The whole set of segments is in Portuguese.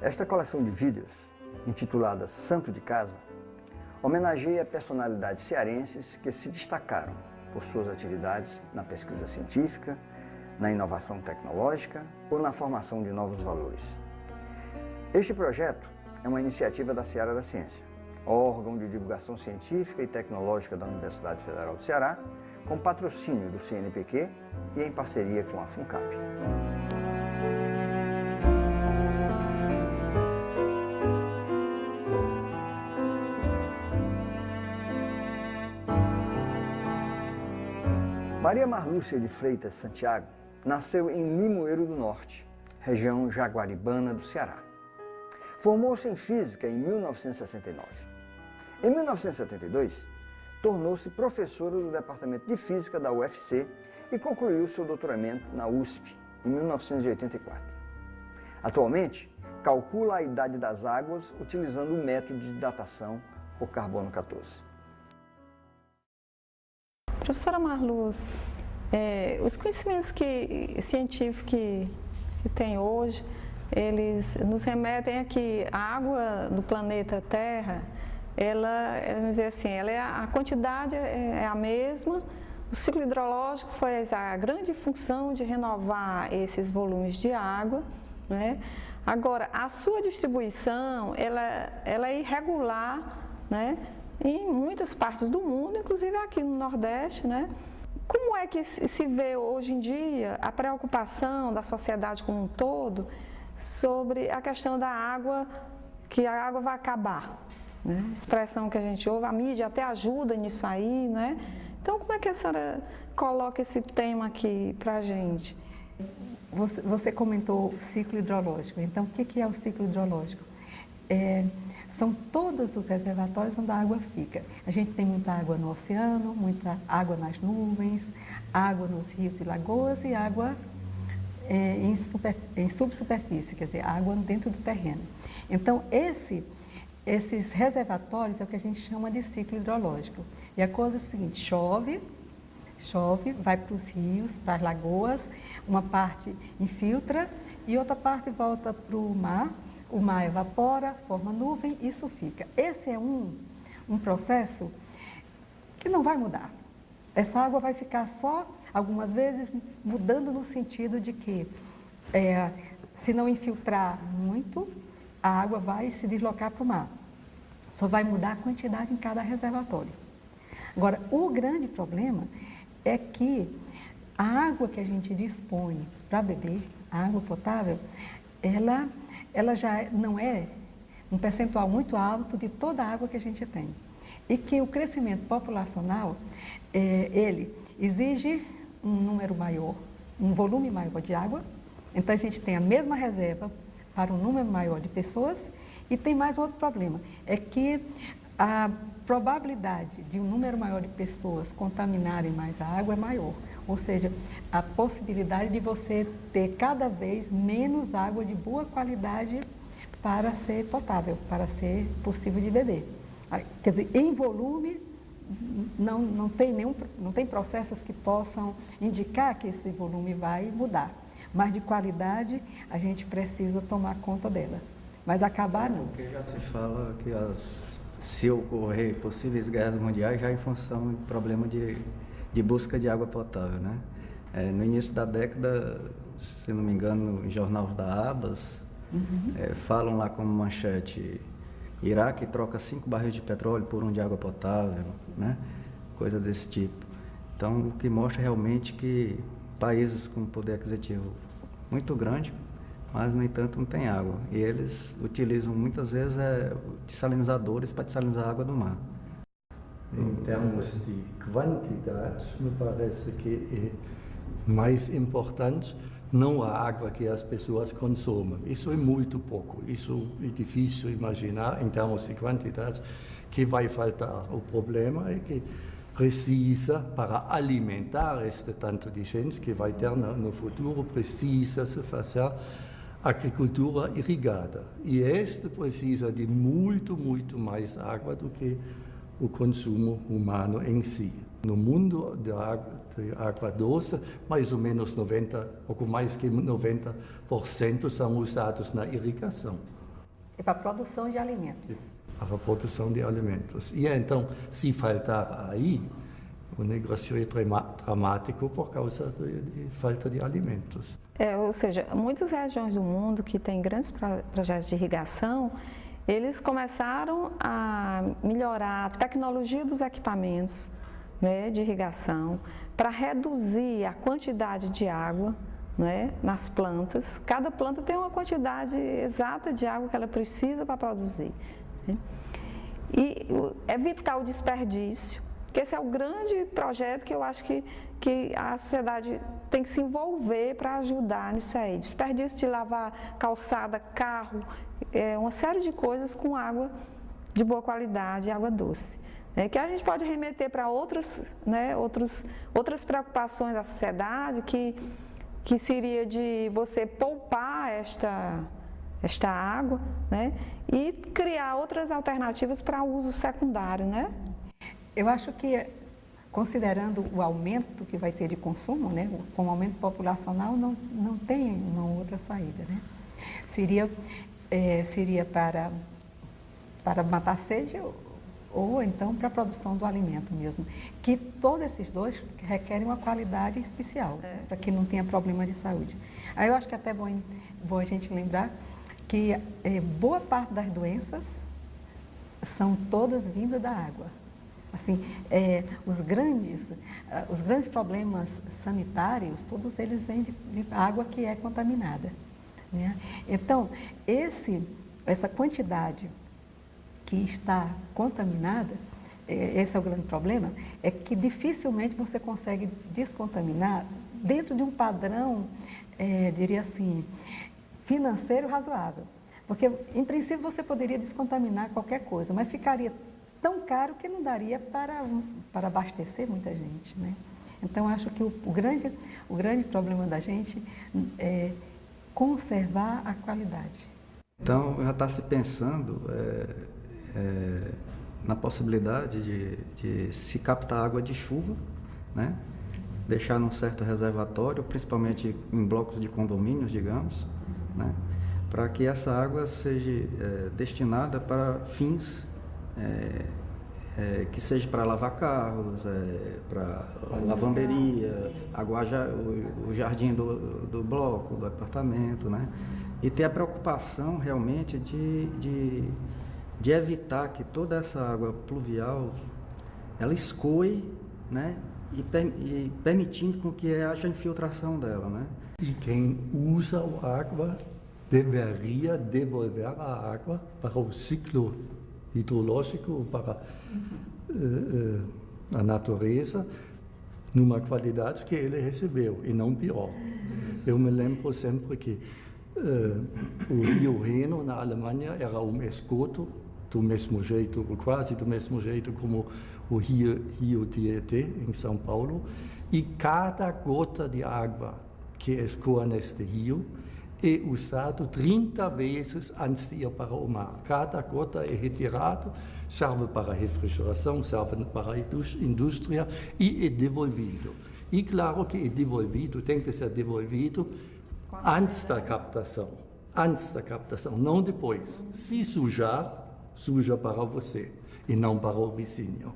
Esta coleção de vídeos, intitulada Santo de Casa, homenageia personalidades cearenses que se destacaram por suas atividades na pesquisa científica, na inovação tecnológica ou na formação de novos valores. Este projeto é uma iniciativa da Seara da Ciência, órgão de divulgação científica e tecnológica da Universidade Federal do Ceará, com patrocínio do CNPq e em parceria com a FUNCAP. Maria Marlúcia de Freitas Santiago nasceu em Limoeiro do Norte, região jaguaribana do Ceará. Formou-se em Física em 1969. Em 1972, tornou-se professora do Departamento de Física da UFC e concluiu seu doutoramento na USP em 1984. Atualmente, calcula a idade das águas utilizando o método de datação por carbono 14. Professora Marluz, os conhecimentos científicos que tem hoje, eles nos remetem a que a água do planeta Terra, vamos dizer assim, a quantidade é a mesma, o ciclo hidrológico foi a grande função de renovar esses volumes de água, né? Agora, a sua distribuição, ela é irregular, né? Em muitas partes do mundo, inclusive aqui no Nordeste, né? Como é que se vê hoje em dia a preocupação da sociedade como um todo sobre a questão da água, que a água vai acabar, né? Expressão que a gente ouve, a mídia até ajuda nisso aí, né? Então, como é que a senhora coloca esse tema aqui para a gente? Você comentou ciclo hidrológico. Então, o que é o ciclo hidrológico? São todos os reservatórios onde a água fica. A gente tem muita água no oceano, muita água nas nuvens, água nos rios e lagoas e água em subsuperfície, quer dizer, água dentro do terreno. Então, esses reservatórios é o que a gente chama de ciclo hidrológico. E a coisa é a seguinte, chove, vai para os rios, para as lagoas, uma parte infiltra e outra parte volta para o mar evapora, forma nuvem, isso fica. Esse é um processo que não vai mudar. Essa água vai ficar só, algumas vezes, mudando no sentido de que, se não infiltrar muito, a água vai se deslocar para o mar. Só vai mudar a quantidade em cada reservatório. Agora, o grande problema é que a água que a gente dispõe para beber, a água potável, ela já não é um percentual muito alto de toda a água que a gente tem. E que o crescimento populacional, ele exige um número maior, um volume maior de água. Então, a gente tem a mesma reserva para um número maior de pessoas. E tem mais outro problema, é que a probabilidade de um número maior de pessoas contaminarem mais a água é maior. Ou seja, a possibilidade de você ter cada vez menos água de boa qualidade para ser potável, para ser possível de beber. Quer dizer, em volume, não tem processos que possam indicar que esse volume vai mudar. Mas de qualidade, a gente precisa tomar conta dela. Mas acabar não. Porque já se fala que se ocorrer possíveis guerras mundiais, já em função do problema de busca de água potável, né? No início da década, se não me engano, em jornal da Abas, falam lá como manchete, Iraque troca 5 barris de petróleo por 1 de água potável, né? Coisa desse tipo. Então, o que mostra realmente que países com poder aquisitivo muito grande, mas, no entanto, não tem água. E eles utilizam, muitas vezes, dessalinizadores para dessalinizar a água do mar. Em termos de quantidade, me parece que é mais importante não a água que as pessoas consomem. Isso é muito pouco. Isso é difícil imaginar, em termos de quantidade, que vai faltar. O problema é que precisa, para alimentar este tanto de gente que vai ter no futuro, precisa se fazer agricultura irrigada. E este precisa de muito mais água do que o consumo humano em si. No mundo de água doce, mais ou menos pouco mais que 90% são usados na irrigação. é para a produção de alimentos. Para a produção de alimentos. E então, se faltar aí, o negócio é dramático por causa de falta de alimentos. Ou seja, muitas regiões do mundo que têm grandes projetos de irrigação, eles começaram a melhorar a tecnologia dos equipamentos, né, de irrigação para reduzir a quantidade de água, né, nas plantas. Cada planta tem uma quantidade exata de água que ela precisa para produzir, né? E evitar o desperdício, que esse é o grande projeto que eu acho que a sociedade tem que se envolver para ajudar nisso aí. Desperdício de lavar calçada, carro, uma série de coisas com água de boa qualidade, água doce. Que a gente pode remeter para outras, né, outras preocupações da sociedade, que seria de você poupar esta água, né, e criar outras alternativas para uso secundário, né? Eu acho que, considerando o aumento que vai ter de consumo, né, com o aumento populacional, não tem uma outra saída, né? Seria para matar a sede ou então para a produção do alimento mesmo, que todos esses dois requerem uma qualidade especial, para que não tenha problema de saúde. Aí eu acho que é até bom a gente lembrar que boa parte das doenças são todas vindas da água. Assim, os grandes problemas sanitários, todos eles vêm de água que é contaminada, né? Então, essa quantidade que está contaminada, esse é o grande problema, é que dificilmente você consegue descontaminar dentro de um padrão, diria assim, financeiro razoável. Porque, em princípio, você poderia descontaminar qualquer coisa, mas ficaria tão caro que não daria para abastecer muita gente, né? Então, acho que o grande problema da gente é conservar a qualidade. Então, já está se pensando na possibilidade de se captar água de chuva, né? Deixar num certo reservatório, principalmente em blocos de condomínios, digamos, né? Para que essa água seja destinada para fins que seja para lavar carros, para lavanderia, aguar o jardim do bloco, do apartamento, né? E ter a preocupação realmente de evitar que toda essa água pluvial ela escoe, né? E permitindo com que haja infiltração dela, né? E quem usa a água deveria devolver a água para o ciclo hidrológico, para a natureza, numa qualidade que ele recebeu, e não pior. Eu me lembro sempre que o Rio Reno, na Alemanha, era esgoto, do mesmo jeito, quase do mesmo jeito como o Rio Tietê, em São Paulo, e cada gota de água que escoa neste rio é usado 30 vezes antes de ir para o mar. Cada gota é retirado, serve para refrigeração, serve para a indústria e é devolvido. E claro que é devolvido, tem que ser devolvido antes da captação, não depois. Se sujar, suja para você e não para o vizinho.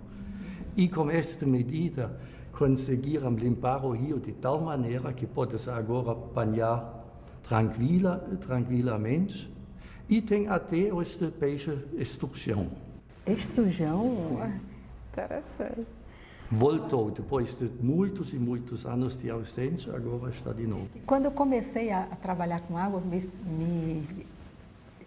E com esta medida conseguiram limpar o rio de tal maneira que pode-se agora banhar tranquilamente, e tem até este peixe estrujão. Estrujão? Interessante. Voltou depois de muitos e muitos anos de ausência, agora está de novo. Quando eu comecei a trabalhar com água, me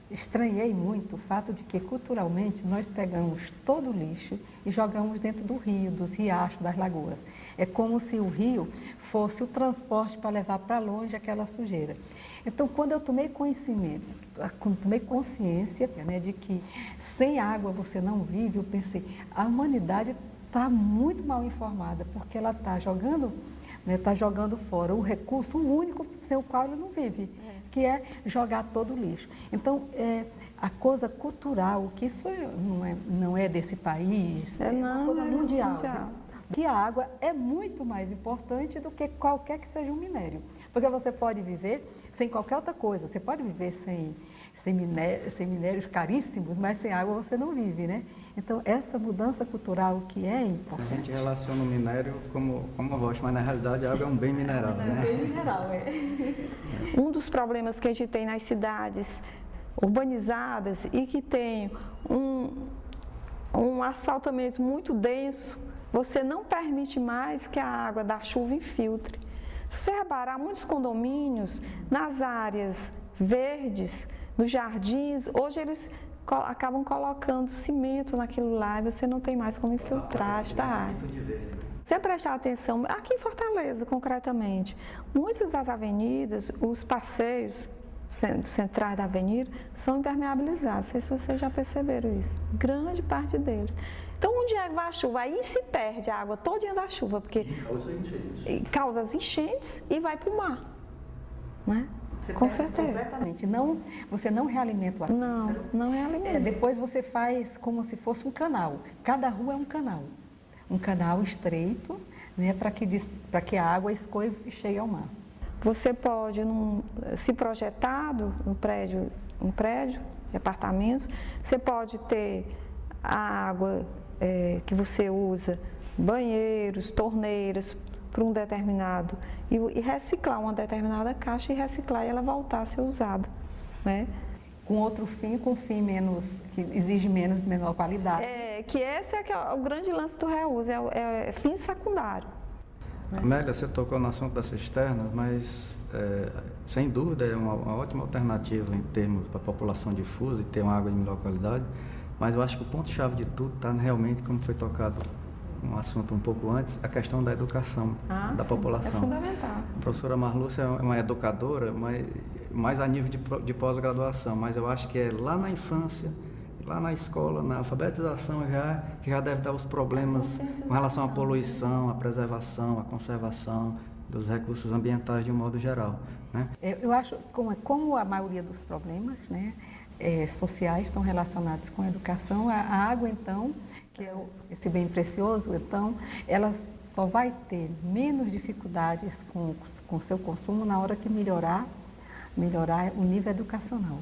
estranhei muito o fato de que culturalmente nós pegamos todo o lixo e jogamos dentro do rio, dos riachos, das lagoas. É como se o rio fosse o transporte para levar para longe aquela sujeira. Então, quando eu tomei consciência, né, de que sem água você não vive, eu pensei, a humanidade está muito mal informada, porque ela está jogando, né, fora o recurso único sem o qual ela não vive, que é jogar todo o lixo. Então, a coisa cultural, que isso não é desse país, é uma coisa mundial. Que a água é muito mais importante do que qualquer que seja um minério. Porque você pode viver sem qualquer outra coisa, você pode viver sem minérios caríssimos, mas sem água você não vive, né? Então, essa mudança cultural que é importante. A gente relaciona o minério como rocha, mas na realidade a água é um bem mineral, né? É bem mineral, Um dos problemas que a gente tem nas cidades urbanizadas e que tem um asfaltamento muito denso, você não permite mais que a água da chuva infiltre. Se você reparar, muitos condomínios, nas áreas verdes, nos jardins, hoje eles acabam colocando cimento naquilo lá e você não tem mais como infiltrar esta água. Se você prestar atenção, aqui em Fortaleza, concretamente, muitas das avenidas, os passeios centrais da avenida são impermeabilizados. Não sei se vocês já perceberam isso. Grande parte deles. Então, onde vai a chuva, aí se perde a água todinha da chuva, porque causa as enchentes e vai para o mar. Né? Com certeza. Completamente. Você não realimenta o aquífero. Não realimenta. Depois você faz como se fosse um canal. Cada rua é um canal. Um canal estreito, né, para que a água escoe e chegue ao mar. Você pode, se projetado um prédio de apartamentos, você pode ter a água que você usa, banheiros, torneiras, para um determinado, e reciclar uma determinada caixa e reciclar e ela voltar a ser usada, né? Com outro fim, com um fim que exige menor qualidade. Que esse é o grande lance do reuso, é fim secundário. Amélia, você tocou no assunto das cisternas, mas sem dúvida é uma ótima alternativa em termos para a população difusa e ter uma água de melhor qualidade, mas eu acho que o ponto-chave de tudo está realmente, como foi tocado um assunto um pouco antes, a questão da educação da população. É fundamental. A professora Marlúcia é uma educadora, mais a nível de pós-graduação, mas eu acho que é lá na infância, lá na escola, na alfabetização que já deve dar os problemas com relação à poluição, à preservação, à conservação dos recursos ambientais de um modo geral, né? Eu acho como a maioria dos problemas, né, sociais estão relacionados com a educação, a água, então, que é esse bem precioso, então, ela só vai ter menos dificuldades com o seu consumo na hora que melhorar o nível educacional.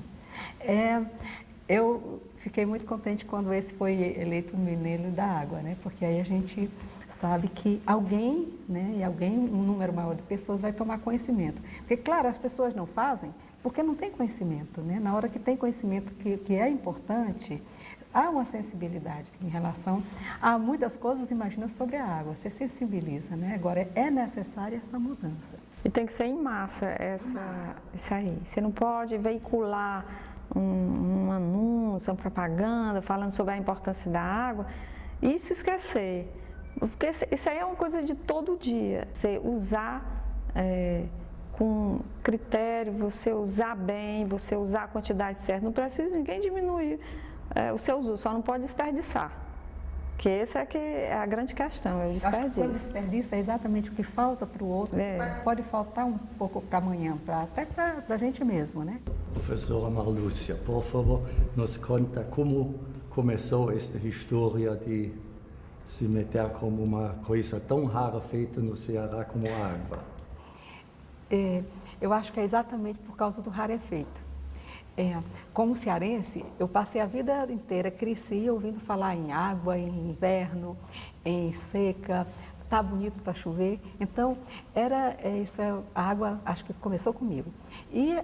Eu fiquei muito contente quando esse foi eleito o Mineiro da Água, né? Porque aí a gente sabe que alguém, né, um número maior de pessoas vai tomar conhecimento. Porque, claro, as pessoas não fazem porque não tem conhecimento, né? Na hora que tem conhecimento que é importante, há uma sensibilidade em relação a muitas coisas, imagina, sobre a água, você sensibiliza, né? Agora, é necessária essa mudança. E tem que ser em massa, isso aí. Você não pode veicular um anúncio, uma propaganda falando sobre a importância da água e se esquecer. Porque isso aí é uma coisa de todo dia. Você usar com critério, você usar bem, você usar a quantidade certa. Não precisa ninguém diminuir o seu uso, só não pode desperdiçar. Que essa é a grande questão, é o desperdício. Quando desperdiça é exatamente o que falta para o outro, pode faltar um pouco para amanhã, até para a gente mesmo, né? Professora Marlúcia, por favor, nos conta como começou esta história de se meter como uma coisa tão rara feita no Ceará como a água. Eu acho que é exatamente por causa do rarefeito. Como cearense, eu passei a vida inteira, cresci ouvindo falar em água, em inverno, em seca, tá bonito para chover. Então, a água, acho que começou comigo. E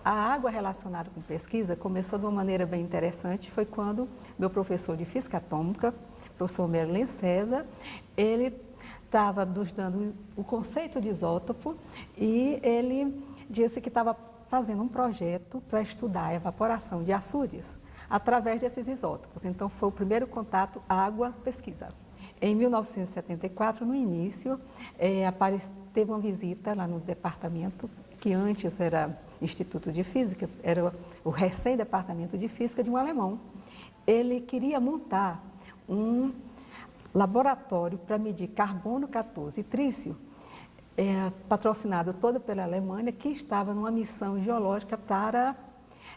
a água relacionada com pesquisa começou de uma maneira bem interessante, foi quando meu professor de física atômica, professor Merlin César, ele estava nos dando o conceito de isótopo e ele disse que estava fazendo um projeto para estudar a evaporação de açudes através desses isótopos. Então, foi o primeiro contato água-pesquisa. Em 1974, no início, teve uma visita lá no departamento, que antes era Instituto de Física, era o recém-departamento de Física de um alemão. Ele queria montar um laboratório para medir carbono 14 e trício, patrocinado todo pela Alemanha, que estava numa missão geológica para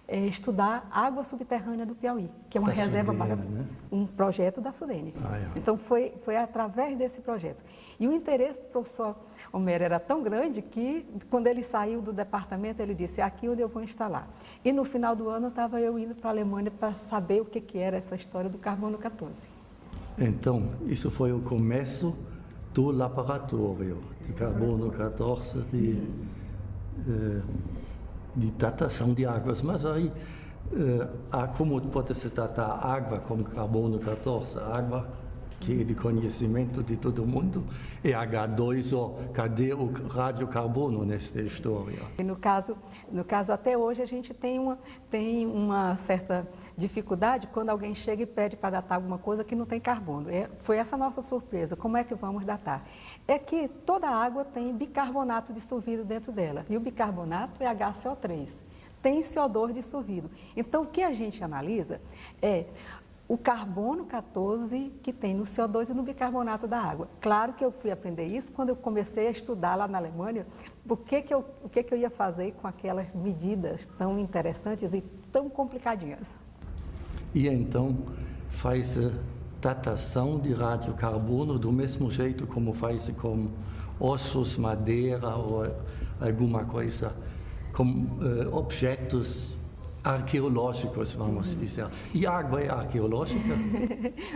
estudar a água subterrânea do Piauí, que é uma Da reserva, Sudene, né? um projeto da Sudene. É. Então, foi através desse projeto. E o interesse do professor Homero era tão grande que, quando ele saiu do departamento, ele disse, é aqui onde eu vou instalar. E no final do ano, estava eu indo para a Alemanha para saber o que era essa história do carbono 14. Então, isso foi o começo do laboratório de carbono 14 de datação de águas. Mas aí, como pode-se datar água com carbono 14? Água que é de conhecimento de todo mundo, é H2O. Cadê o radiocarbono nesta história? E no caso, até hoje, a gente tem uma certa dificuldade quando alguém chega e pede para datar alguma coisa que não tem carbono. Foi essa a nossa surpresa. Como é que vamos datar? É que toda água tem bicarbonato dissolvido dentro dela. E o bicarbonato é HCO3. Tem CO2 dissolvido. Então, o que a gente analisa é o carbono 14 que tem no CO2 e no bicarbonato da água. Claro que eu fui aprender isso quando eu comecei a estudar lá na Alemanha, o que eu ia fazer com aquelas medidas tão interessantes e tão complicadinhas. E então faz a datação de radiocarbono do mesmo jeito como faz com ossos, madeira ou alguma coisa, com objetos arqueológicos, vamos dizer. E a água é arqueológica?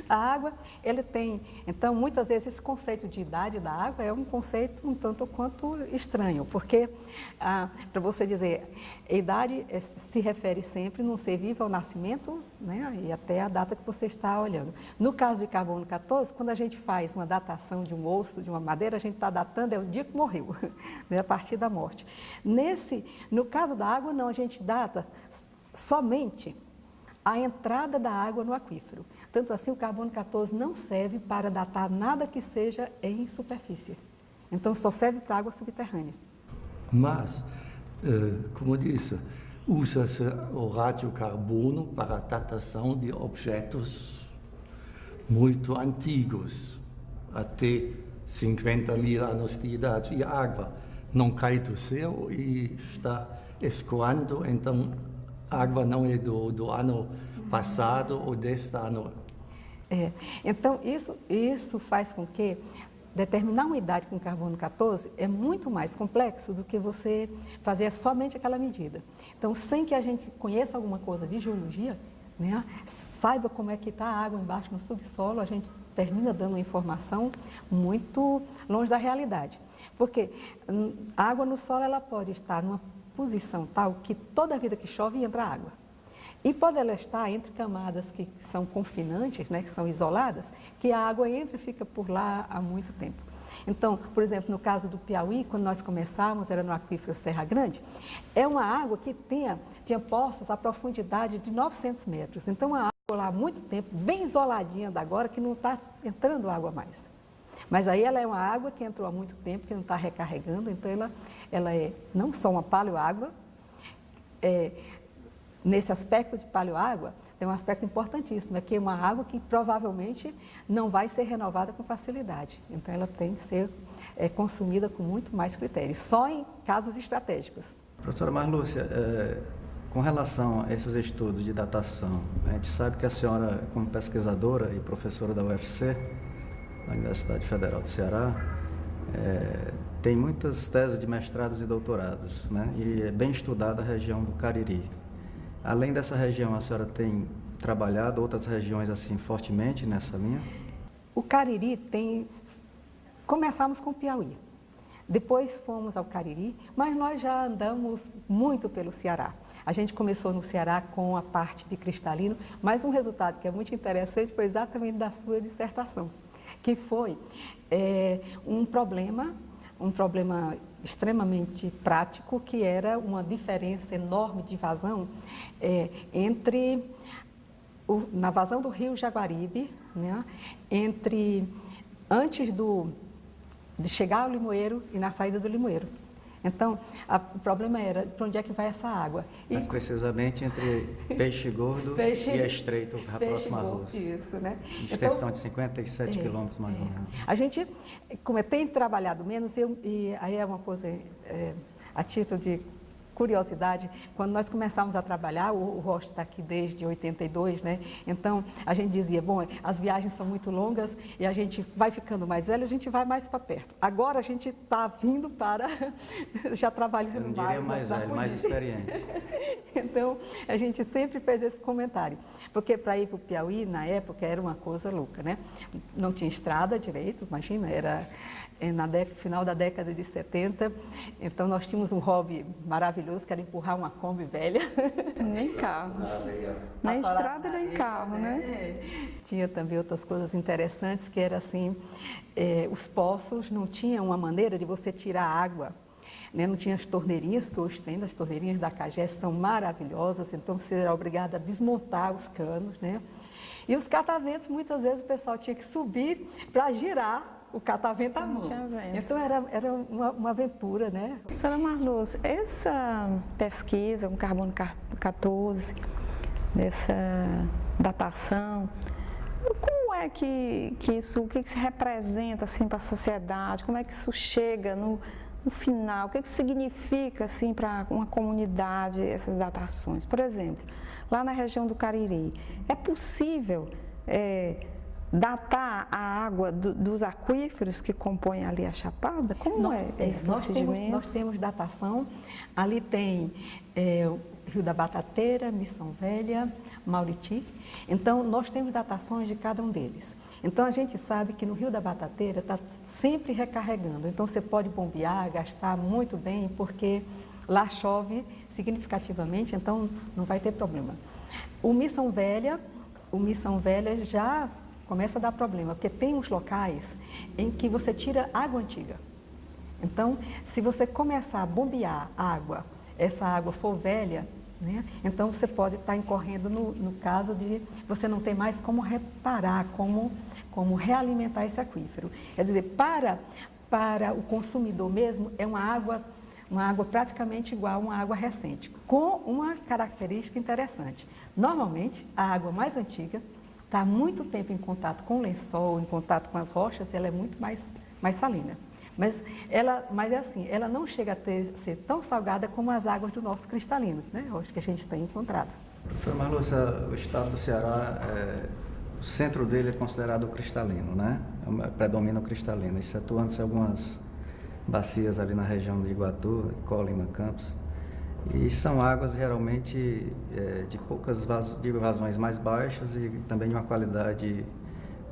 A água, ele tem... Então, muitas vezes, esse conceito de idade da água é um conceito um tanto quanto estranho, porque, para você dizer, a idade se refere sempre num ser vivo ao nascimento, né, e até a data que você está olhando. No caso de carbono 14, quando a gente faz uma datação de um osso, de uma madeira, a gente está datando, é o dia que morreu, né, a partir da morte. No caso da água, não, a gente data somente a entrada da água no aquífero. Tanto assim, o carbono 14 não serve para datar nada que seja em superfície. Então, só serve para água subterrânea. Mas, como disse, usa-se o radiocarbono para a datação de objetos muito antigos, até 50 mil anos de idade. E a água não cai do céu e está escoando, então a água não é do ano passado ou deste ano. Então, isso faz com que determinar uma idade com carbono 14 é muito mais complexo do que você fazer somente aquela medida. Então, sem que a gente conheça alguma coisa de geologia, né, saiba como é que está a água embaixo no subsolo, a gente termina dando uma informação muito longe da realidade. Porque a água no solo ela pode estar numa posição tal que toda vida que chove entra água. E pode ela estar entre camadas que são confinantes, né, que são isoladas, que a água entra e fica por lá há muito tempo. Então, por exemplo, no caso do Piauí, quando nós começamos, era no aquífero Serra Grande, é uma água que tinha poços a profundidade de 900 metros. Então, a água lá há muito tempo, bem isoladinha da agora, que não está entrando água mais. Mas aí ela é uma água que entrou há muito tempo, que não está recarregando, então ela é não só uma paleoágua, nesse aspecto de paleoágua, tem um aspecto importantíssimo, é que é uma água que provavelmente não vai ser renovada com facilidade. Então ela tem que ser consumida com muito mais critério, só em casos estratégicos. Professora Marlúcia, com relação a esses estudos de datação, a gente sabe que a senhora, como pesquisadora e professora da UFC, da Universidade Federal do Ceará, tem muitas teses de mestrados e doutorados, né? E é bem estudada a região do Cariri. Além dessa região, a senhora tem trabalhado outras regiões assim fortemente nessa linha? O Cariri começamos com o Piauí, depois fomos ao Cariri, mas nós já andamos muito pelo Ceará. A gente começou no Ceará com a parte de cristalino, mas um resultado que é muito interessante foi exatamente da sua dissertação, que foi um problema extremamente prático, que era uma diferença enorme de vazão na vazão do rio Jaguaribe, né, antes de chegar ao Limoeiro e na saída do Limoeiro. Então, o problema era para onde é que vai essa água. Mas precisamente entre Peixe Gordo e Estreito, a próxima Rússia. Isso, né? Extensão então, de 57 quilômetros mais ou menos. A gente, como tem trabalhado menos, e aí é uma coisa a título de curiosidade, quando nós começamos a trabalhar, o Rocha está aqui desde 82, né? Então, a gente dizia, bom, as viagens são muito longas e a gente vai ficando mais velho, a gente vai mais para perto. Agora a gente está vindo para, já trabalhando mais. Eu não diria mais velho, mais experiente. Então, a gente sempre fez esse comentário, porque para ir para o Piauí, na época, era uma coisa louca, né? Não tinha estrada direito, imagina, era final da década de 70, então nós tínhamos um hobby maravilhoso, que era empurrar uma Kombi velha. Nem carro. Na estrada nem carro, né? Tinha também outras coisas interessantes, que era assim, os poços não tinham uma maneira de você tirar água, né? Não tinha as torneirinhas que hoje tem, as torneirinhas da Cagé são maravilhosas, então você era obrigado a desmontar os canos, né? E os cataventos, muitas vezes o pessoal tinha que subir para girar o catavento à mão. Então era uma aventura, né? Senhora Marluz, essa pesquisa com carbono 14, dessa datação, como é que isso, o que se representa assim para a sociedade? Como é que isso chega no final? O que significa assim para uma comunidade essas datações? Por exemplo, lá na região do Cariri, é possível datar a água dos aquíferos que compõem ali a Chapada? Como é esse procedimento? Nós temos datação, ali tem o Rio da Batateira, Missão Velha, Mauriti, então nós temos datações de cada um deles. Então a gente sabe que no Rio da Batateira está sempre recarregando, então você pode bombear, gastar muito bem, porque lá chove significativamente, então não vai ter problema. O Missão Velha já começa a dar problema, porque tem uns locais em que você tira água antiga. Então, se você começar a bombear água, essa água for velha, né, então você pode estar incorrendo no caso de você não ter mais como reparar, como realimentar esse aquífero. Quer dizer, para o consumidor mesmo, é uma água praticamente igual a uma água recente, com uma característica interessante. Normalmente, a água mais antiga está muito tempo em contato com o lençol, em contato com as rochas, ela é muito mais salina. Mas é assim, ela não chega a ser tão salgada como as águas do nosso cristalino, né? Hoje que a gente tem encontrado. Professora Marluz, o estado do Ceará, o centro dele é considerado cristalino, né? Predomina o cristalino, excetuando-se algumas bacias ali na região de Iguatu, Colima, Campos. E são águas geralmente de poucas de vazões mais baixas e também de uma qualidade,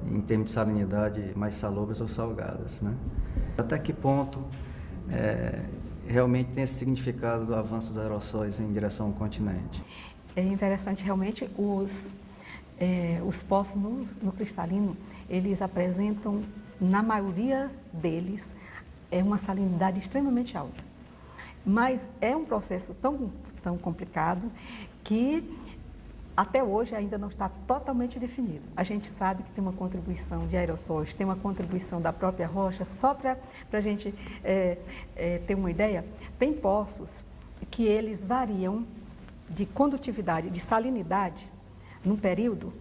em termos de salinidade, mais salobras ou salgadas, né? Até que ponto realmente tem esse significado do avanço dos aerossóis em direção ao continente? É interessante, realmente, os poços no cristalino, eles apresentam, na maioria deles, uma salinidade extremamente alta. Mas é um processo tão complicado que até hoje ainda não está totalmente definido. A gente sabe que tem uma contribuição de aerossóis, tem uma contribuição da própria rocha, só para a gente ter uma ideia, tem poços que eles variam de condutividade, de salinidade, num período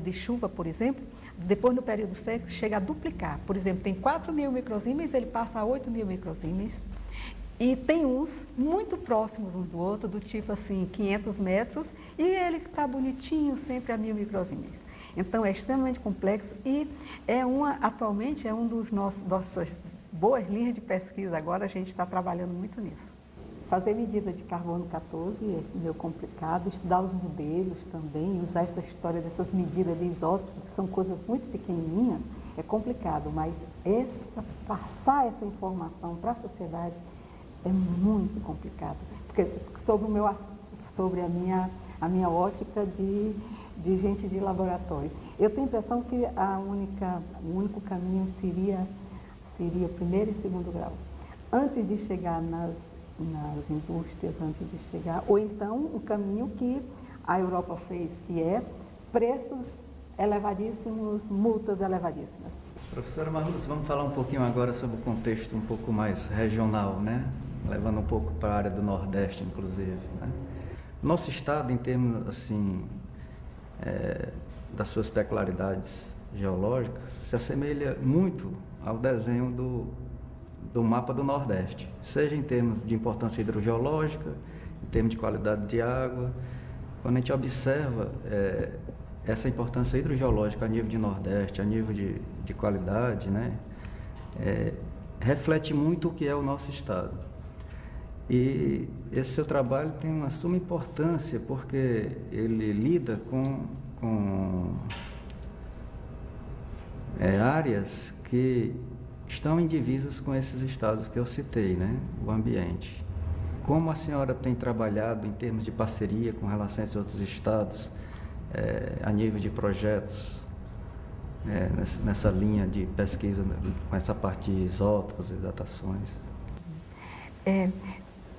de chuva, por exemplo, depois no período seco chega a duplicar. Por exemplo, tem 4.000 microsímenes, ele passa a 8.000 microsímenes. E tem uns muito próximos um do outro, do tipo assim, 500 metros, e ele está bonitinho sempre a 1.000 microsímenes. Então, é extremamente complexo e atualmente é um dos nossas boas linhas de pesquisa. Agora a gente está trabalhando muito nisso. Fazer medida de carbono 14 é meio complicado, estudar os modelos também, usar essa história dessas medidas de isótopos, que são coisas muito pequenininhas, é complicado, mas passar essa informação para a sociedade é muito complicado, porque sobre a minha ótica de gente de laboratório. Eu tenho a impressão que o único caminho seria primeiro e segundo grau. Antes de chegar nas indústrias, antes de chegar, ou então o caminho que a Europa fez, que é preços elevadíssimos, multas elevadíssimas. Professora Marluz, vamos falar um pouquinho agora sobre o contexto um pouco mais regional, né? Levando um pouco para a área do Nordeste, inclusive, né? Nosso estado, em termos assim, das suas peculiaridades geológicas, se assemelha muito ao desenho do mapa do Nordeste, seja em termos de importância hidrogeológica, em termos de qualidade de água. Quando a gente observa essa importância hidrogeológica a nível de Nordeste, a nível de qualidade, né, reflete muito o que é o nosso estado. E esse seu trabalho tem uma suma importância porque ele lida com áreas que estão em divisas com esses estados que eu citei, né, o ambiente. Como a senhora tem trabalhado em termos de parceria com relação a esses outros estados, a nível de projetos, nessa linha de pesquisa, com essa parte de isótopos e datações?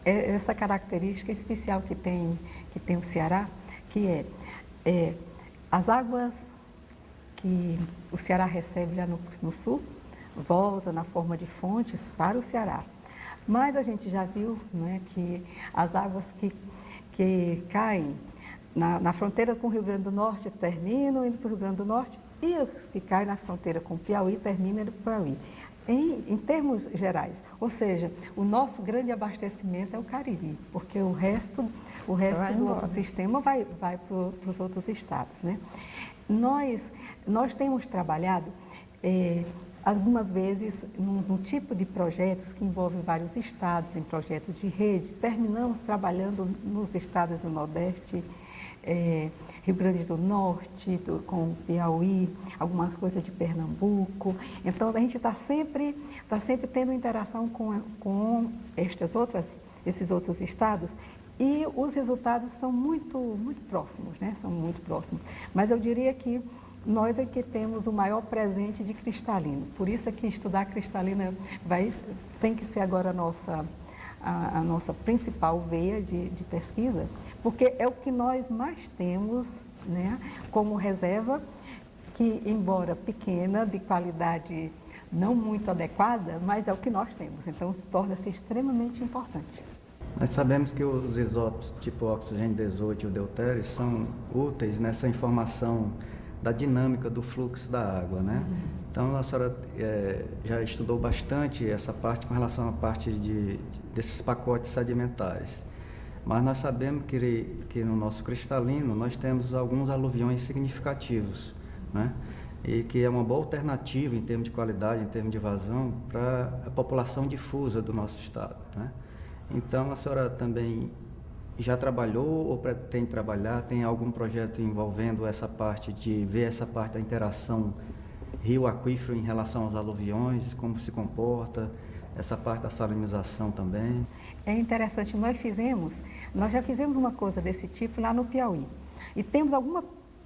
Essa característica especial que tem o Ceará, que as águas que o Ceará recebe lá no sul, volta na forma de fontes para o Ceará. Mas a gente já viu, né, que as águas que caem na fronteira com o Rio Grande do Norte terminam indo para o Rio Grande do Norte e os que caem na fronteira com o Piauí terminam indo para o Piauí. Em termos gerais, ou seja, o nosso grande abastecimento é o Cariri, porque o resto do outro sistema vai para os outros estados, né? Nós temos trabalhado algumas vezes num tipo de projetos que envolvem vários estados, em projetos de rede. Terminamos trabalhando nos estados do Nordeste, Rio Grande do Norte, com Piauí, algumas coisas de Pernambuco. Então, a gente está sempre tendo interação com esses outros estados e os resultados são muito, muito próximos, né? São muito próximos. Mas eu diria que nós é que temos o maior presente de cristalino. Por isso é que estudar cristalina tem que ser agora a nossa principal veia de pesquisa, porque é o que nós mais temos, né, como reserva, que embora pequena, de qualidade não muito adequada, mas é o que nós temos, então torna-se extremamente importante. Nós sabemos que os isótopos tipo oxigênio 18 e o deutério são úteis nessa informação da dinâmica do fluxo da água, né? Então, a senhora já estudou bastante essa parte com relação à parte desses pacotes sedimentares. Mas nós sabemos que no nosso cristalino nós temos alguns aluviões significativos, né? E que é uma boa alternativa em termos de qualidade, em termos de vazão, para a população difusa do nosso estado, né? Então, a senhora também já trabalhou ou pretende trabalhar? Tem algum projeto envolvendo essa parte de ver essa parte da interação rio-aquífero em relação aos aluviões, como se comporta, essa parte da salinização também? É interessante, nós já fizemos uma coisa desse tipo lá no Piauí. E temos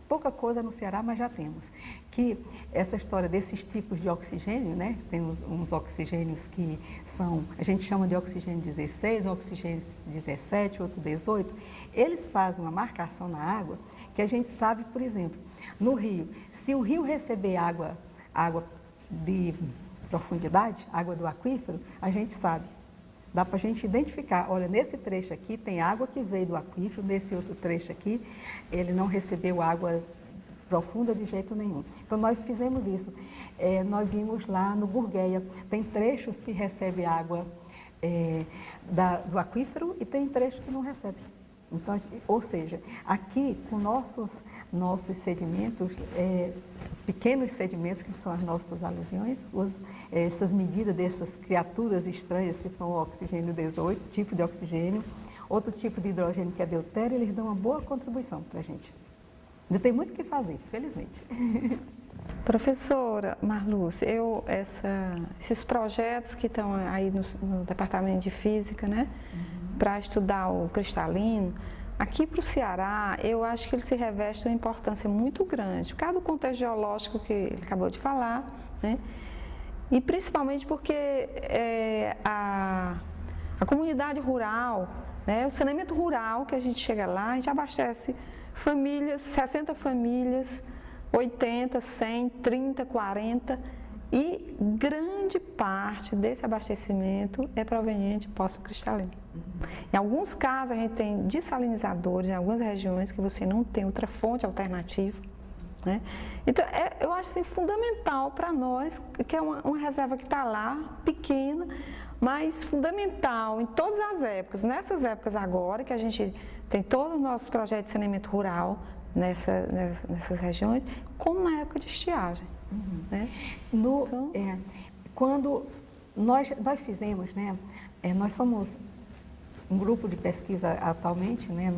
pouca coisa no Ceará, mas já temos. Que essa história desses tipos de oxigênio, né? Tem uns oxigênios que a gente chama de oxigênio 16, oxigênio 17, outro 18. Eles fazem uma marcação na água que a gente sabe, por exemplo, no rio, se o rio receber água de profundidade, água do aquífero, a gente sabe. Dá para a gente identificar, olha, nesse trecho aqui tem água que veio do aquífero, nesse outro trecho aqui ele não recebeu água profunda de jeito nenhum. Então nós fizemos isso. Nós vimos lá no Gurgueia, tem trechos que recebem água do aquífero e tem trechos que não recebem. Então, ou seja, aqui com nossos sedimentos, pequenos sedimentos que são as nossas aluviões, essas medidas dessas criaturas estranhas que são o oxigênio 18, tipo de oxigênio, outro tipo de hidrogênio que é deutério, eles dão uma boa contribuição para a gente. Ainda tem muito o que fazer, felizmente. Professora Marluce, esses projetos que estão aí no Departamento de Física, né, para estudar o cristalino, aqui para o Ceará, eu acho que ele se reveste uma importância muito grande, por causa do contexto geológico que ele acabou de falar, né, e principalmente porque a comunidade rural, né, o saneamento rural, que a gente chega lá, a gente abastece famílias, 60 famílias, 80, 100, 30, 40, e grande parte desse abastecimento é proveniente de poço cristalino. Em alguns casos, a gente tem dessalinizadores em algumas regiões que você não tem outra fonte alternativa, né? Então, eu acho assim, fundamental para nós, que é uma reserva que está lá, pequena, mas fundamental em todas as épocas. Nessas épocas agora, que a gente tem todo o nosso projeto de saneamento rural nessas regiões, como na época de estiagem. Né? Então, quando nós fizemos, né, nós somos um grupo de pesquisa atualmente, né,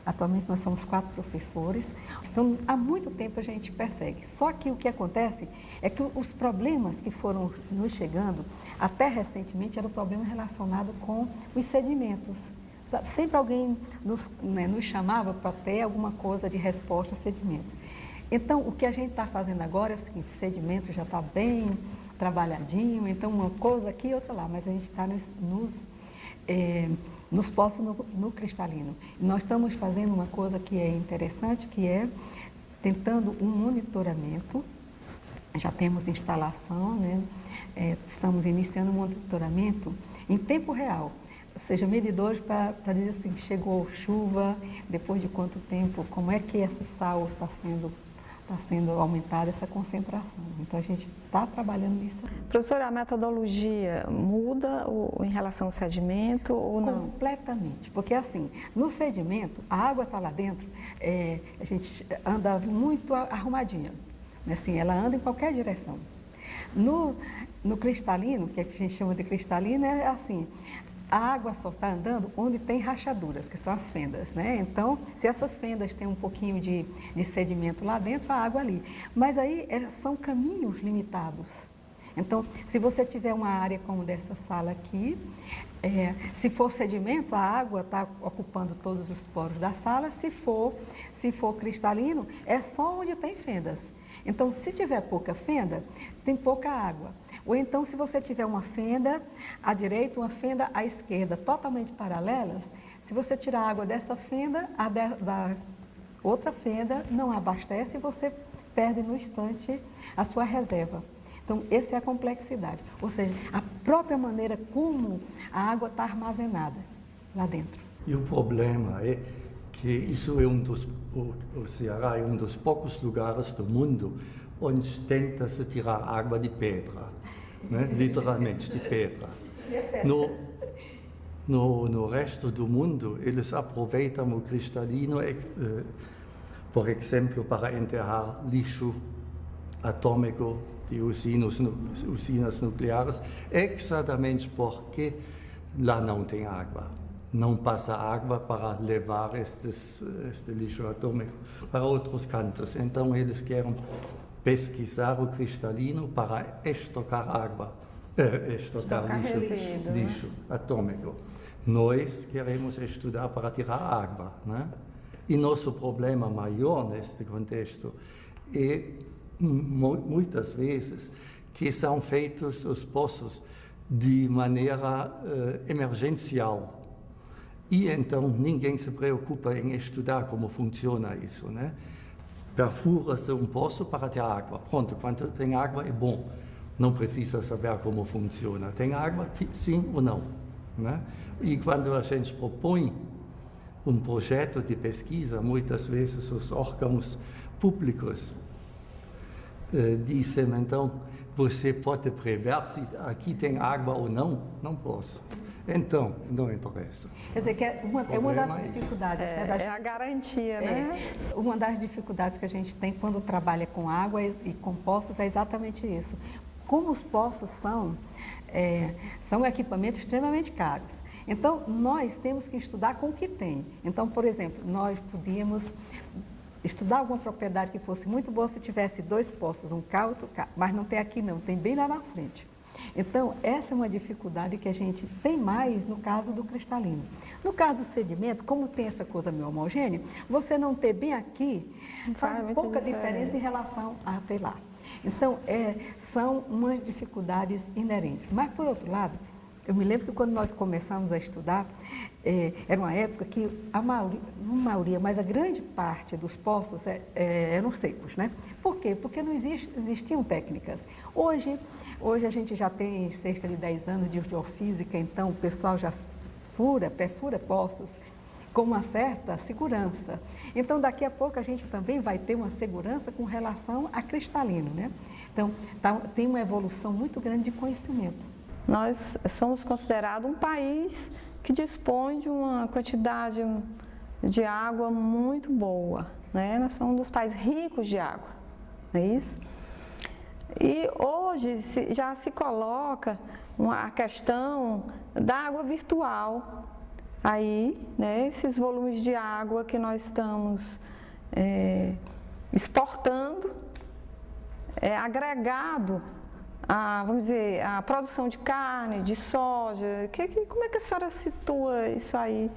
atualmente nós somos 4 professores, então há muito tempo a gente persegue. Só que o que acontece é que os problemas que foram nos chegando, até recentemente, era o problema relacionado com os sedimentos. Sabe? Sempre alguém nos chamava para ter alguma coisa de resposta a sedimentos. Então, o que a gente está fazendo agora é o seguinte: sedimento já está bem trabalhadinho, então uma coisa aqui e outra lá, mas a gente está nos poços no cristalino. E nós estamos fazendo uma coisa que é interessante, que é tentando um monitoramento. Já temos instalação, né? Estamos iniciando um monitoramento em tempo real, ou seja, medidores para dizer assim, chegou chuva, depois de quanto tempo, como é que esse sal está sendo aumentada, essa concentração. Então, a gente está trabalhando nisso. Professora, a metodologia muda em relação ao sedimento ou não? Completamente, porque assim, no sedimento, a água está lá dentro, a gente anda muito arrumadinha, assim, ela anda em qualquer direção. No cristalino, que a gente chama de cristalino, é assim, a água só está andando onde tem rachaduras, que são as fendas, né? Então, se essas fendas têm um pouquinho de sedimento lá dentro, a água ali. Mas aí são caminhos limitados. Então, se você tiver uma área como dessa sala aqui, se for sedimento, a água está ocupando todos os poros da sala. Se for cristalino, é só onde tem fendas. Então, se tiver pouca fenda, tem pouca água. Ou então, se você tiver uma fenda à direita, uma fenda à esquerda, totalmente paralelas, se você tirar a água dessa fenda, da outra fenda não abastece e você perde no instante a sua reserva. Então, essa é a complexidade. Ou seja, a própria maneira como a água está armazenada lá dentro. E o problema é que isso é o Ceará é um dos poucos lugares do mundo onde tenta-se tirar água de pedra, né? Literalmente de pedra. No resto do mundo, eles aproveitam o cristalino, por exemplo, para enterrar lixo atômico de usinas nucleares, exatamente porque lá não tem água. Não passa água para levar este lixo atômico para outros cantos. Então, eles querem pesquisar o cristalino para estocar água, lixo atômico. Nós queremos estudar para tirar água, né? E nosso problema maior neste contexto é, muitas vezes, que são feitos os poços de maneira emergencial. E então ninguém se preocupa em estudar como funciona isso, né? Perfura-se um poço para ter água. Pronto, quando tem água é bom. Não precisa saber como funciona. Tem água, sim ou não, né? E quando a gente propõe um projeto de pesquisa, muitas vezes os órgãos públicos dizem, então, você pode prever se aqui tem água ou não? Não posso. Então, não interessa. Quer dizer, que é uma das dificuldades. É a garantia, né? Uma das dificuldades que a gente tem quando trabalha com água e com poços é exatamente isso. Como os poços são equipamentos extremamente caros. Então, nós temos que estudar com o que tem. Então, por exemplo, nós podíamos estudar alguma propriedade que fosse muito boa se tivesse 2 poços, um cá, outro cá. Mas não tem aqui não, tem bem lá na frente. Então, essa é uma dificuldade que a gente tem mais no caso do cristalino. No caso do sedimento, como tem essa coisa meio homogênea, você não ter bem aqui faz pouca diferença em relação a ter lá. Então, são umas dificuldades inerentes. Mas, por outro lado, eu me lembro que quando nós começamos a estudar, era uma época que a maioria, mas a grande parte dos poços eram secos, né? Por quê? Porque não existiam técnicas. Hoje a gente já tem cerca de 10 anos de geofísica, então o pessoal já perfura poços com uma certa segurança. Então, daqui a pouco a gente também vai ter uma segurança com relação a cristalino, né? Então, tem uma evolução muito grande de conhecimento. Nós somos considerados um país que dispõe de uma quantidade de água muito boa, né? Nós somos um dos países ricos de água, não é isso? E hoje já se coloca a questão da água virtual. Aí, né, esses volumes de água que nós estamos exportando, agregado a, vamos dizer, a produção de carne, de soja. Como é que a senhora situa isso aí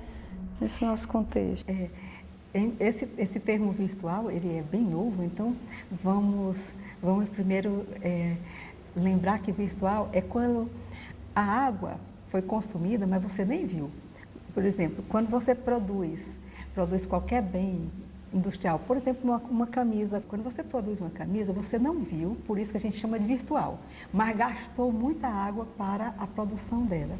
nesse nosso contexto? Esse termo virtual, ele é bem novo, então vamos primeiro lembrar que virtual é quando a água foi consumida, mas você nem viu. Por exemplo, quando você produz qualquer bem industrial, por exemplo, uma camisa, quando você produz uma camisa, você não viu, por isso que a gente chama de virtual, mas gastou muita água para a produção dela.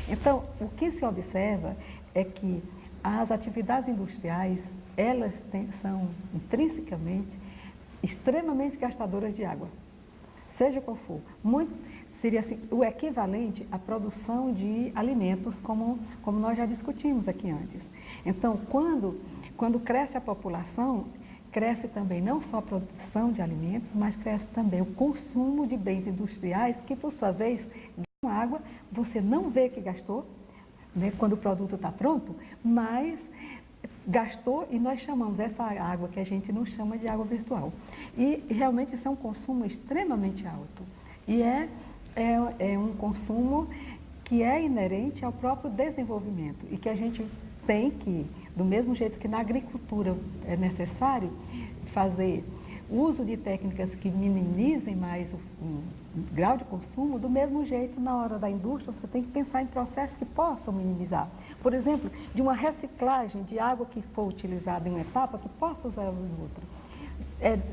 Então, o que se observa é que as atividades industriais, elas são intrinsecamente extremamente gastadoras de água, seja qual for. Seria assim, o equivalente à produção de alimentos, como nós já discutimos aqui antes. Então, quando cresce a população, cresce também não só a produção de alimentos, mas cresce também o consumo de bens industriais, que por sua vez gastam água, você não vê que gastou, né, quando o produto está pronto, mas gastou, e nós chamamos essa água que a gente não chama de água virtual. E realmente isso é um consumo extremamente alto. E é um consumo que é inerente ao próprio desenvolvimento e que a gente tem que, do mesmo jeito que na agricultura é necessário fazer uso de técnicas que minimizem mais o grau de consumo, do mesmo jeito na hora da indústria você tem que pensar em processos que possam minimizar. Por exemplo, de uma reciclagem de água que for utilizada em uma etapa que possa usar em outra.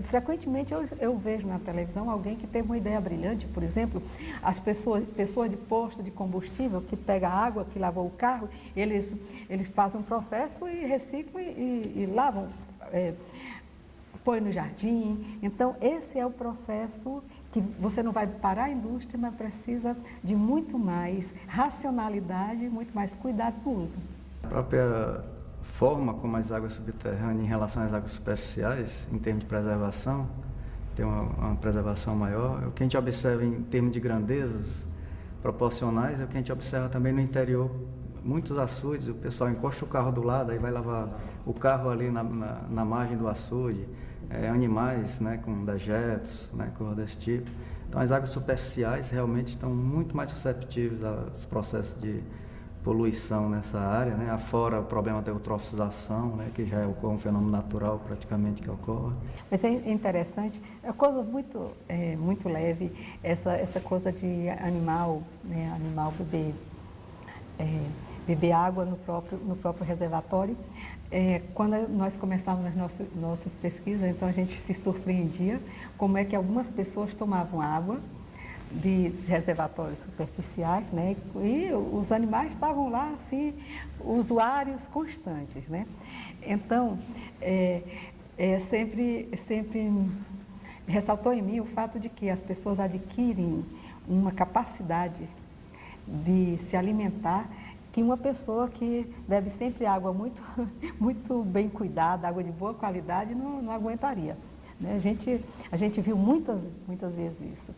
Frequentemente eu vejo na televisão alguém que teve uma ideia brilhante, por exemplo, as pessoas de posto de combustível que pega a água, que lavou o carro, eles fazem um processo e reciclam e lavam, põe no jardim. Então, esse é o processo que você não vai parar a indústria, mas precisa de muito mais racionalidade, muito mais cuidado no uso. A própria forma como as águas subterrâneas em relação às águas superficiais, em termos de preservação, tem uma preservação maior. O que a gente observa em termos de grandezas proporcionais é o que a gente observa também no interior. Muitos açudes, o pessoal encosta o carro do lado, aí vai lavar o carro ali na margem do açude, animais, né, com dejetos, né, coisas desse tipo. Então as águas superficiais realmente estão muito mais susceptíveis aos processos de poluição nessa área, né? Afora o problema da eutrofização, né? Que já é um fenômeno natural praticamente que ocorre. Mas é interessante, é uma coisa muito leve, essa coisa de animal, né? Animal beber água no próprio reservatório. Quando nós começávamos as nossas pesquisas, então a gente se surpreendia como é que algumas pessoas tomavam água de reservatórios superficiais, né? E os animais estavam lá, assim, usuários constantes, né? Então, sempre ressaltou em mim o fato de que as pessoas adquirem uma capacidade de se alimentar que uma pessoa que bebe sempre água muito bem cuidada, água de boa qualidade, não aguentaria. A gente viu muitas vezes isso.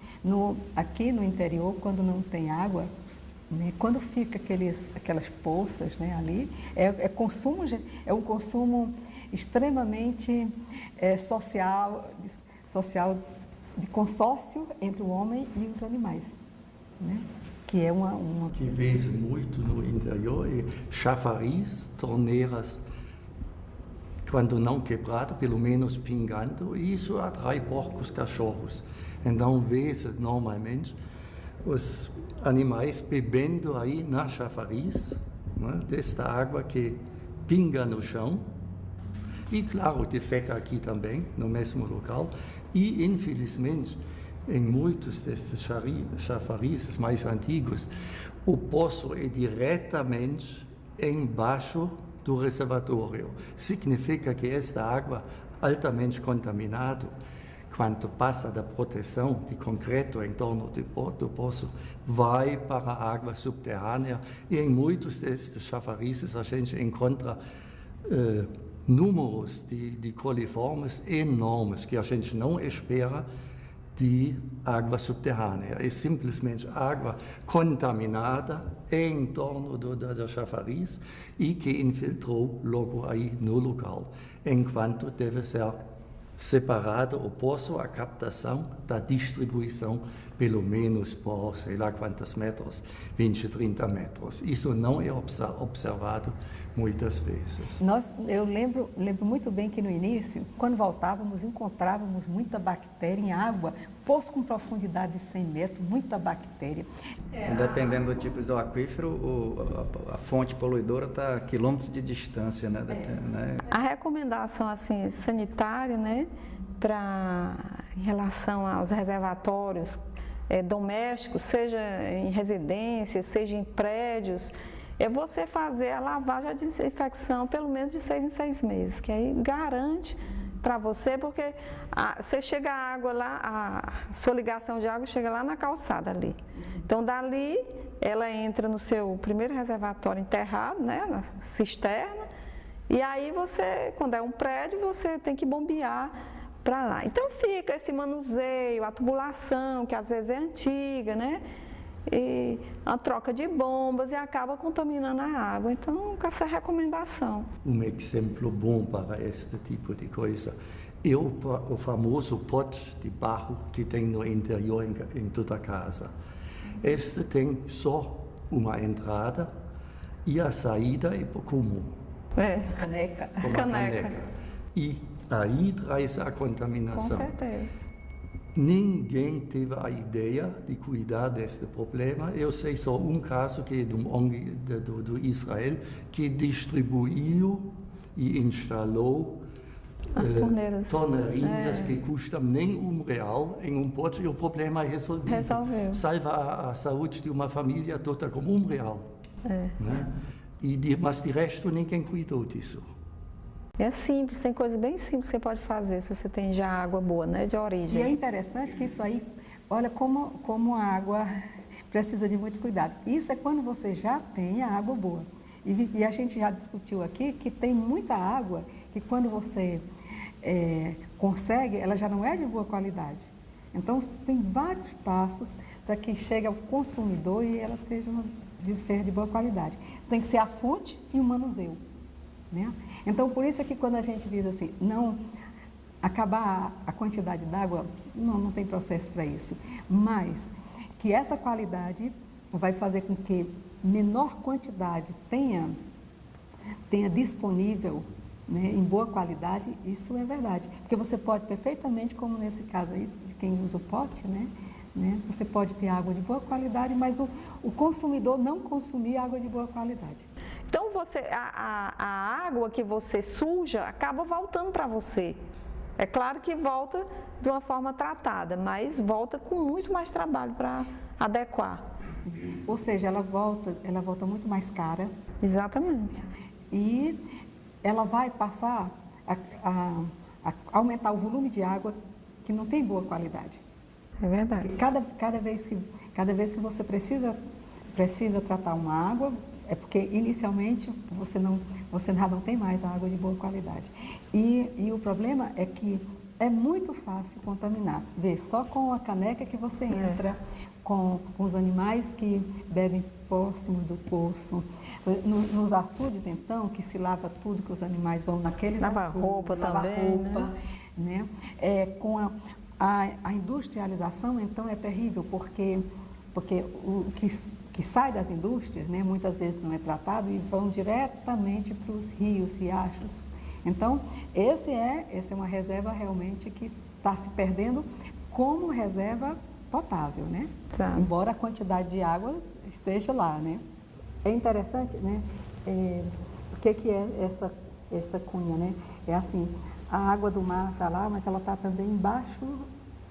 Aqui no interior, quando não tem água, né, quando fica aquelas poças, né, ali, é um consumo extremamente social, de consórcio entre o homem e os animais, né, que é uma... Que vejo muito no interior é chafariz, torneiras, quando não quebrado, pelo menos pingando, e isso atrai porcos, cachorros. Então, vê-se normalmente os animais bebendo aí na chafariz, né, desta água que pinga no chão, e claro, defeca aqui também, no mesmo local, e infelizmente, em muitos destes chafarizes mais antigos, o poço é diretamente embaixo do reservatório. Significa que esta água altamente contaminada, quando passa da proteção de concreto em torno do poço, vai para a água subterrânea e em muitos destes chafarizes a gente encontra números de coliformes enormes que a gente não espera de água subterrânea. É simplesmente água contaminada em torno da chafariz e que infiltrou logo aí no local, enquanto deve ser separado o poço, a captação da distribuição, pelo menos por sei lá quantos metros, 20, 30 metros. Isso não é observado muitas vezes. Eu lembro muito bem que no início, quando voltávamos, encontrávamos muita bactéria em água, poço com profundidade de 100 metros, muita bactéria. Dependendo do tipo do aquífero, a fonte poluidora está a quilômetros de distância, né? A recomendação assim, sanitária, né, em relação aos reservatórios domésticos, seja em residências, seja em prédios, é você fazer a lavagem, a desinfecção pelo menos de 6 em 6 meses, que aí garante para você, porque você chega a água lá, a sua ligação de água chega lá na calçada ali. Então dali ela entra no seu primeiro reservatório enterrado, né, na cisterna, e aí você, quando é um prédio, você tem que bombear para lá. Então fica esse manuseio, a tubulação, que às vezes é antiga, né? E a troca de bombas e acaba contaminando a água. Então, com essa recomendação. Um exemplo bom para este tipo de coisa é o famoso pote de barro que tem no interior em toda a casa. Este tem só uma entrada e a saída é comum. Caneca. Uma caneca. E aí traz a contaminação. Com certeza. Ninguém teve a ideia de cuidar deste problema. Eu sei só um caso que é do Israel, que distribuiu e instalou as torneirinhas que custam nem R$1 em um pote e o problema é resolvido. Resolveu. Salva a saúde de uma família toda com R$1. Né? Mas de resto ninguém cuidou disso. É simples, tem coisas bem simples que você pode fazer se você tem já água boa, né, de origem. E é interessante que isso aí, olha como a água precisa de muito cuidado. Isso é quando você já tem a água boa. E a gente já discutiu aqui que tem muita água que quando você consegue, ela já não é de boa qualidade. Então, tem vários passos para que chegue ao consumidor e ela seja de boa qualidade. Tem que ser a fonte e o manuseio, né? Então, por isso é que quando a gente diz assim, não acabar a quantidade d'água, não tem processo para isso. Mas que essa qualidade vai fazer com que menor quantidade tenha disponível, né, em boa qualidade, isso é verdade. Porque você pode perfeitamente, como nesse caso aí, de quem usa o pote, né, você pode ter água de boa qualidade, mas o consumidor não consumir água de boa qualidade. Então, a água que você suja acaba voltando para você. É claro que volta de uma forma tratada, mas volta com muito mais trabalho para adequar. Ou seja, ela volta muito mais cara. Exatamente. E ela vai passar a aumentar o volume de água que não tem boa qualidade. É verdade. Cada vez que você precisa tratar uma água, é porque inicialmente você já não tem mais a água de boa qualidade. E o problema é que é muito fácil contaminar. Vê, só com a caneca que você entra, com os animais que bebem próximo do poço, nos açudes então, que se lava tudo, que os animais vão naqueles lavar açudes. Roupa também, né? Com a industrialização então é terrível, porque o que sai das indústrias, né, muitas vezes não é tratado e vão diretamente para os rios, riachos. Então, essa é uma reserva realmente que está se perdendo como reserva potável, né? Tá. Embora a quantidade de água esteja lá, né? É interessante, né? O que é essa cunha, né? É assim, a água do mar está lá, mas ela está também embaixo,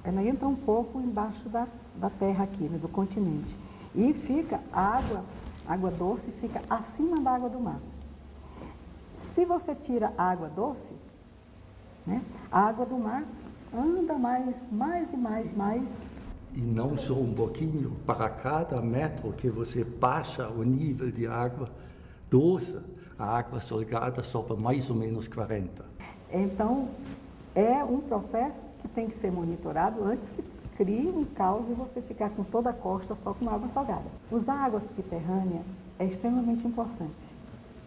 ela entra um pouco embaixo da terra aqui, né, do continente. E fica a água doce fica acima da água do mar. Se você tira a água doce, né, a água do mar anda mais e mais. E não só um pouquinho, para cada metro que você baixa o nível de água doce, a água salgada sobe mais ou menos 40. Então, é um processo que tem que ser monitorado antes que crie um caos e você ficar com toda a costa só com água salgada. Usar água subterrânea é extremamente importante.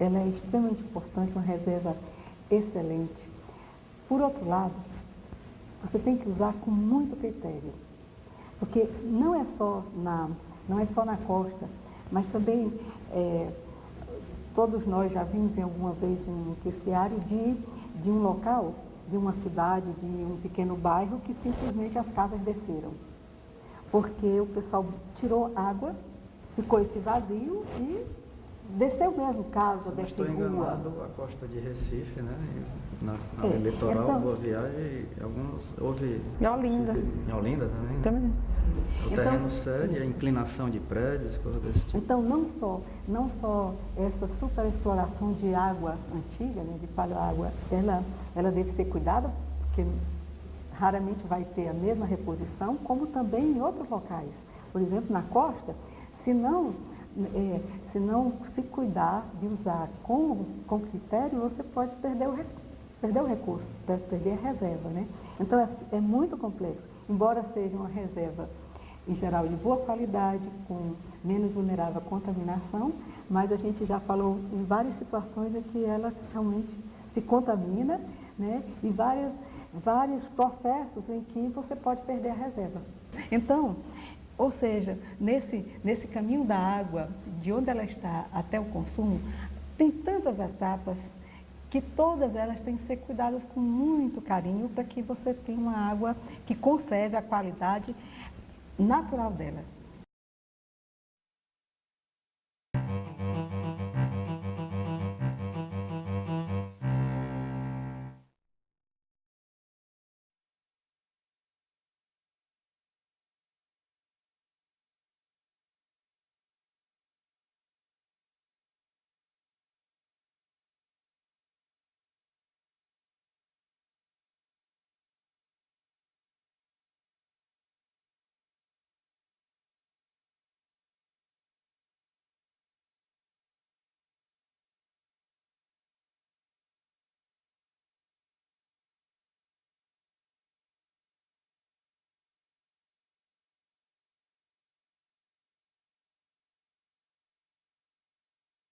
Ela é extremamente importante, uma reserva excelente. Por outro lado, você tem que usar com muito critério, porque não é só na costa, mas também todos nós já vimos em alguma vez um noticiário de um local, de uma cidade, de um pequeno bairro, que simplesmente as casas desceram, porque o pessoal tirou água, ficou esse vazio e desceu mesmo casa, desceu rua. Estou enganado, a costa de Recife, né? Na litoral, então, Boa Viagem, alguns houve... Em Olinda. Em Olinda também? Também. O terreno cede, a inclinação de prédios, coisas desse tipo. Então, não só essa superexploração de água antiga, né, de palha-água, ela deve ser cuidada, porque raramente vai ter a mesma reposição, como também em outros locais. Por exemplo, na costa, se não se cuidar de usar com critério, você pode perder o recurso, perder a reserva, né? Então, é muito complexo. Embora seja uma reserva, em geral, de boa qualidade, com menos vulnerável à contaminação, mas a gente já falou em várias situações em que ela realmente se contamina, né? E vários processos em que você pode perder a reserva. Então, ou seja, nesse caminho da água, de onde ela está até o consumo, tem tantas etapas que todas elas têm que ser cuidadas com muito carinho para que você tenha uma água que conserve a qualidade natural dela.